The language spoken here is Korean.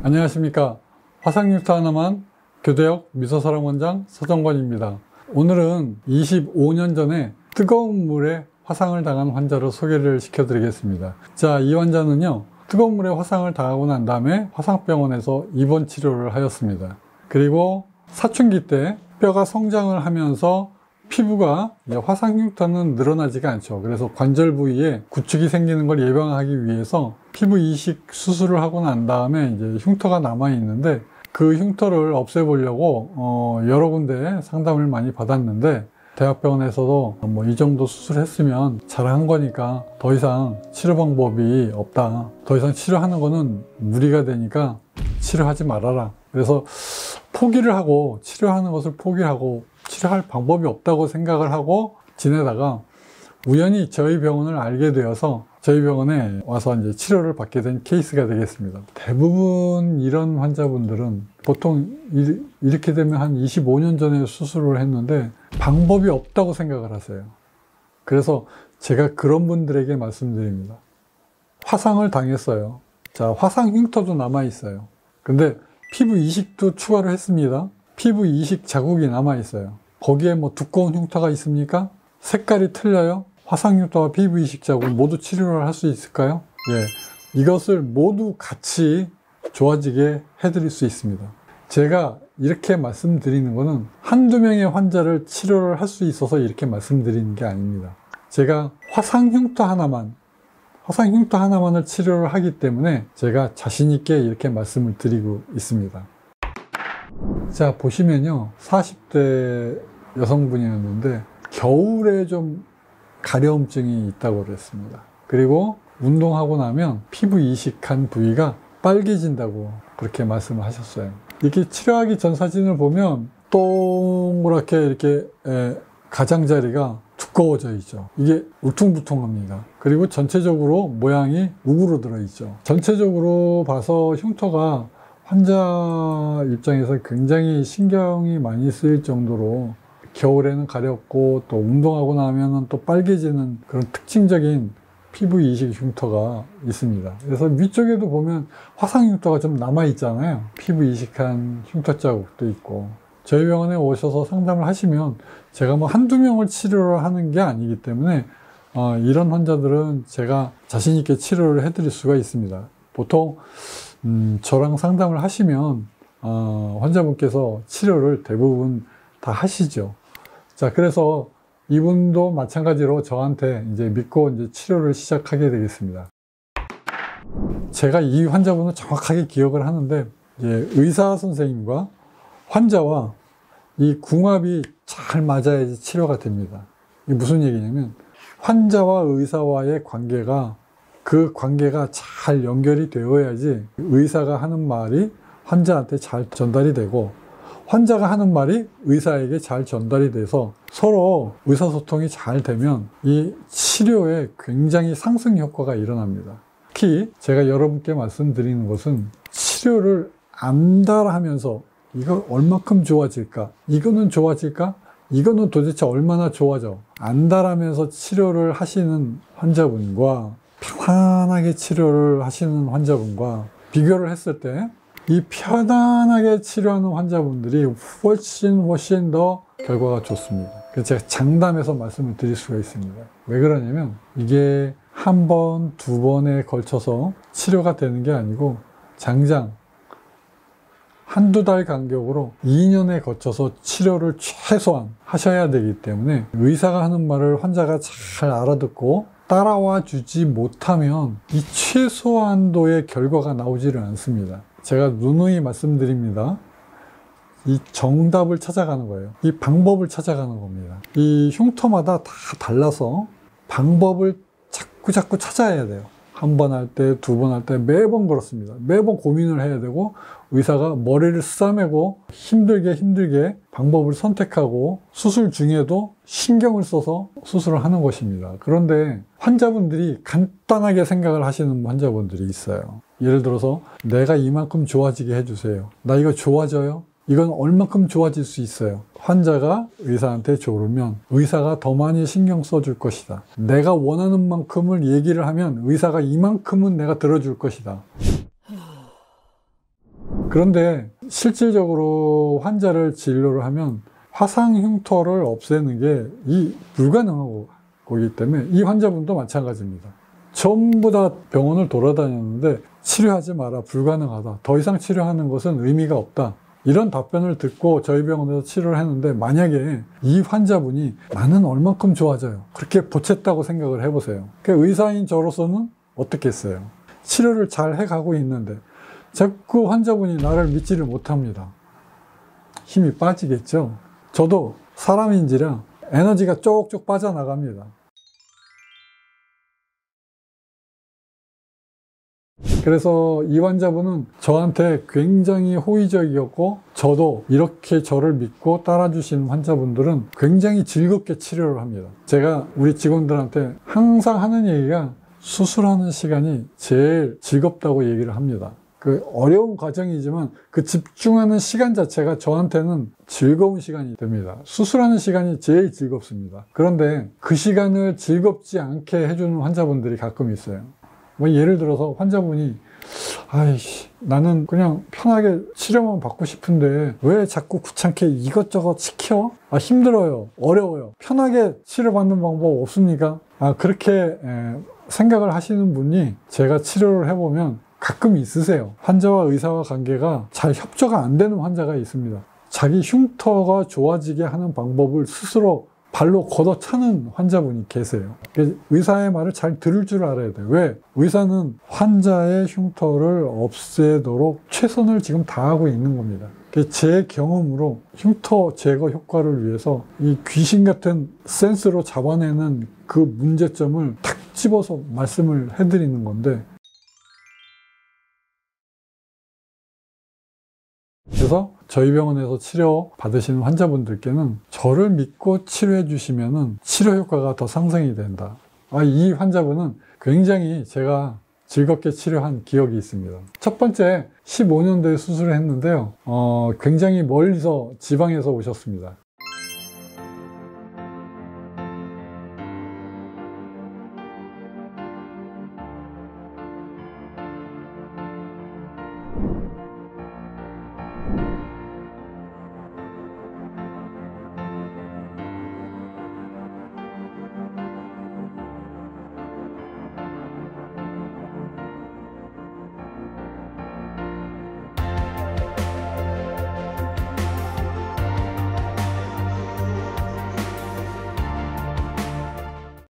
안녕하십니까. 화상흉터 하나만 교대역 미소사랑원장 서정권입니다. 오늘은 25년 전에 뜨거운 물에 화상을 당한 환자를 소개를 시켜드리겠습니다. 자, 이 환자는요, 뜨거운 물에 화상을 당하고 난 다음에 화상병원에서 입원 치료를 하였습니다. 그리고 사춘기 때 뼈가 성장을 하면서 피부가 화상흉터는 늘어나지가 않죠. 그래서 관절 부위에 구축이 생기는 걸 예방하기 위해서 피부 이식 수술을 하고 난 다음에 이제 흉터가 남아 있는데, 그 흉터를 없애보려고 여러 군데 상담을 많이 받았는데, 대학병원에서도 이 정도 수술했으면 잘한 거니까 더 이상 치료 방법이 없다, 더 이상 치료하는 거는 무리가 되니까 치료하지 말아라. 그래서 포기를 하고, 치료하는 것을 포기하고 치료할 방법이 없다고 생각을 하고 지내다가 우연히 저희 병원을 알게 되어서 저희 병원에 와서 이제 치료를 받게 된 케이스가 되겠습니다. 대부분 이런 환자분들은 보통 이렇게 되면 한 25년 전에 수술을 했는데 방법이 없다고 생각을 하세요. 그래서 제가 그런 분들에게 말씀드립니다. 화상을 당했어요. 자, 화상 흉터도 남아 있어요. 근데 피부 이식도 추가로 했습니다. 피부 이식 자국이 남아 있어요. 거기에 두꺼운 흉터가 있습니까? 색깔이 틀려요? 화상 흉터와 피부 이식 자국 모두 치료를 할 수 있을까요? 예, 이것을 모두 같이 좋아지게 해드릴 수 있습니다. 제가 이렇게 말씀드리는 것은 한두 명의 환자를 치료를 할 수 있어서 이렇게 말씀드리는 게 아닙니다. 제가 화상 흉터 하나만을 치료를 하기 때문에 제가 자신 있게 이렇게 말씀을 드리고 있습니다. 자, 보시면요, 40대 여성분이었는데 겨울에 좀 가려움증이 있다고 그랬습니다. 그리고 운동하고 나면 피부 이식한 부위가 빨개진다고 그렇게 말씀을 하셨어요. 이렇게 치료하기 전 사진을 보면 동그랗게 이렇게 가장자리가 두꺼워져 있죠. 이게 울퉁불퉁합니다. 그리고 전체적으로 모양이 우그러들어 있죠. 전체적으로 봐서 흉터가 환자 입장에서 굉장히 신경이 많이 쓰일 정도로 겨울에는 가렵고 또 운동하고 나면 또 빨개지는 그런 특징적인 피부 이식 흉터가 있습니다. 그래서 위쪽에도 보면 화상 흉터가 좀 남아 있잖아요. 피부 이식한 흉터 자국도 있고. 저희 병원에 오셔서 상담을 하시면 제가 한두 명을 치료를 하는 게 아니기 때문에 이런 환자들은 제가 자신 있게 치료를 해드릴 수가 있습니다. 보통 저랑 상담을 하시면 환자분께서 치료를 대부분 다 하시죠. 자, 그래서 이분도 마찬가지로 저한테 이제 믿고 이제 치료를 시작하게 되겠습니다. 제가 이 환자분을 정확하게 기억을 하는데, 이제 의사 선생님과 환자와 이 궁합이 잘 맞아야지 치료가 됩니다. 이게 무슨 얘기냐면, 환자와 의사와의 관계가, 그 관계가 잘 연결이 되어야지 의사가 하는 말이 환자한테 잘 전달이 되고, 환자가 하는 말이 의사에게 잘 전달이 돼서 서로 의사소통이 잘 되면 이 치료에 굉장히 상승 효과가 일어납니다. 특히 제가 여러분께 말씀드리는 것은 치료를 안달 하면서 이거 얼마큼 좋아질까? 이거는 좋아질까? 이거는 도대체 얼마나 좋아져? 안달하면서 치료를 하시는 환자분과 편안하게 치료를 하시는 환자분과 비교를 했을 때 이 편안하게 치료하는 환자분들이 훨씬 더 결과가 좋습니다. 그래서 제가 장담해서 말씀을 드릴 수가 있습니다. 왜 그러냐면 이게 한 번, 두 번에 걸쳐서 치료가 되는 게 아니고 장장 한두 달 간격으로 2년에 거쳐서 치료를 최소한 하셔야 되기 때문에 의사가 하는 말을 환자가 잘 알아듣고 따라와 주지 못하면 이 최소한도의 결과가 나오지를 않습니다. 제가 누누이 말씀드립니다. 이 정답을 찾아가는 거예요. 이 방법을 찾아가는 겁니다. 이 흉터마다 다 달라서 방법을 자꾸 찾아야 돼요. 한 번 할 때, 두 번 할 때, 매번 그렇습니다. 매번 고민을 해야 되고, 의사가 머리를 싸매고 힘들게 방법을 선택하고 수술 중에도 신경을 써서 수술을 하는 것입니다. 그런데 환자분들이 간단하게 생각을 하시는 환자분들이 있어요. 예를 들어서 내가 이만큼 좋아지게 해주세요. 나 이거 좋아져요? 이건 얼마큼 좋아질 수 있어요? 환자가 의사한테 조르면 의사가 더 많이 신경 써줄 것이다. 내가 원하는 만큼을 얘기를 하면 의사가 이만큼은 내가 들어줄 것이다. 그런데 실질적으로 환자를 진료를 하면 화상 흉터를 없애는 게 불가능하기 때문에 이 환자분도 마찬가지입니다. 전부 다 병원을 돌아다녔는데 치료하지 마라, 불가능하다, 더 이상 치료하는 것은 의미가 없다, 이런 답변을 듣고 저희 병원에서 치료를 했는데, 만약에 이 환자분이 나는 얼만큼 좋아져요, 그렇게 보챘다고 생각을 해보세요. 의사인 저로서는 어떻겠어요? 치료를 잘 해가고 있는데 자꾸 환자분이 나를 믿지를 못합니다. 힘이 빠지겠죠. 저도 사람인지라 에너지가 쪽쪽 빠져나갑니다. 그래서 이 환자분은 저한테 굉장히 호의적이었고, 저도 이렇게 저를 믿고 따라주시는 환자분들은 굉장히 즐겁게 치료를 합니다. 제가 우리 직원들한테 항상 하는 얘기가 수술하는 시간이 제일 즐겁다고 얘기를 합니다. 그 어려운 과정이지만 그 집중하는 시간 자체가 저한테는 즐거운 시간이 됩니다. 수술하는 시간이 제일 즐겁습니다. 그런데 그 시간을 즐겁지 않게 해주는 환자분들이 가끔 있어요. 뭐 예를 들어서 환자분이 아이씨, 나는 그냥 편하게 치료만 받고 싶은데 왜 자꾸 귀찮게 이것저것 시켜? 힘들어요, 어려워요, 편하게 치료받는 방법 없습니까? 그렇게 생각을 하시는 분이 제가 치료를 해보면 가끔 있으세요. 환자와 의사와 관계가 잘 협조가 안 되는 환자가 있습니다. 자기 흉터가 좋아지게 하는 방법을 스스로 발로 걷어차는 환자분이 계세요. 의사의 말을 잘 들을 줄 알아야 돼요. 왜? 의사는 환자의 흉터를 없애도록 최선을 지금 다하고 있는 겁니다. 제 경험으로 흉터 제거 효과를 위해서 이 귀신 같은 센스로 잡아내는 그 문제점을 탁 집어서 말씀을 해드리는 건데, 그래서 저희 병원에서 치료 받으시는 환자분들께는 저를 믿고 치료해 주시면 치료 효과가 더 상승이 된다. 이 환자분은 굉장히 제가 즐겁게 치료한 기억이 있습니다. 첫 번째 15년도에 수술을 했는데요. 굉장히 멀리서 지방에서 오셨습니다.